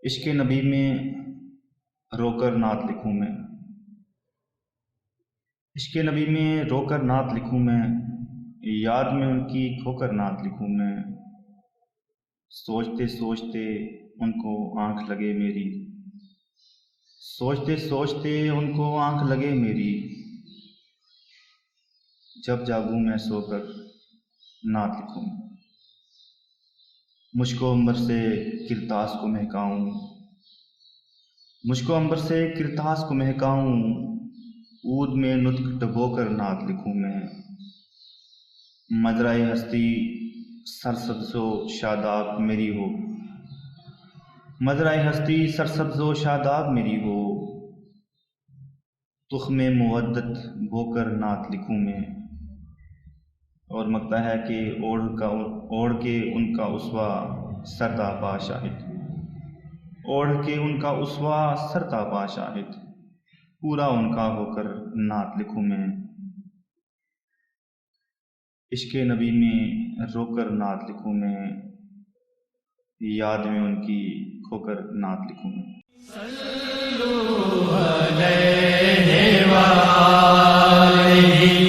इश्क़ नबी में रोकर नात लिखूँ मैं। इश्क़ नबी में रोकर नात लिखूँ मैं, याद में उनकी खोकर नात लिखूँ मैं। सोचते सोचते उनको आँख लगे मेरी, सोचते सोचते उनको आँख लगे मेरी। जब जागूँ मैं सोकर नात लिखूँ मैं। मुझको अंबर से किरतास को महकाऊँ, मुझको अंबर से किरतास को महकाऊँ। ऊद में नुत्क डुबोकर नात लिखूँ मैं। मजराए हस्ती सरसब्ज़ो शादाब मेरी हो, मजराए हस्ती सरसब्ज़ो शादाब मेरी हो। तुख़्मे मुवद्दत बोकर नात लिखूँ मैं। और मकता है कि ओढ़ के उनका उसवा सरतापा शाहिद, ओढ़ के उनका उसवा सरतापा शाहिद। पूरा उनका होकर नात लिखूँ मैं। इश्क़ नबी में रोकर नात लिखूँ मैं, याद में उनकी खोकर नात लिखूँ मैं। सल्लल्लाहु अलैहि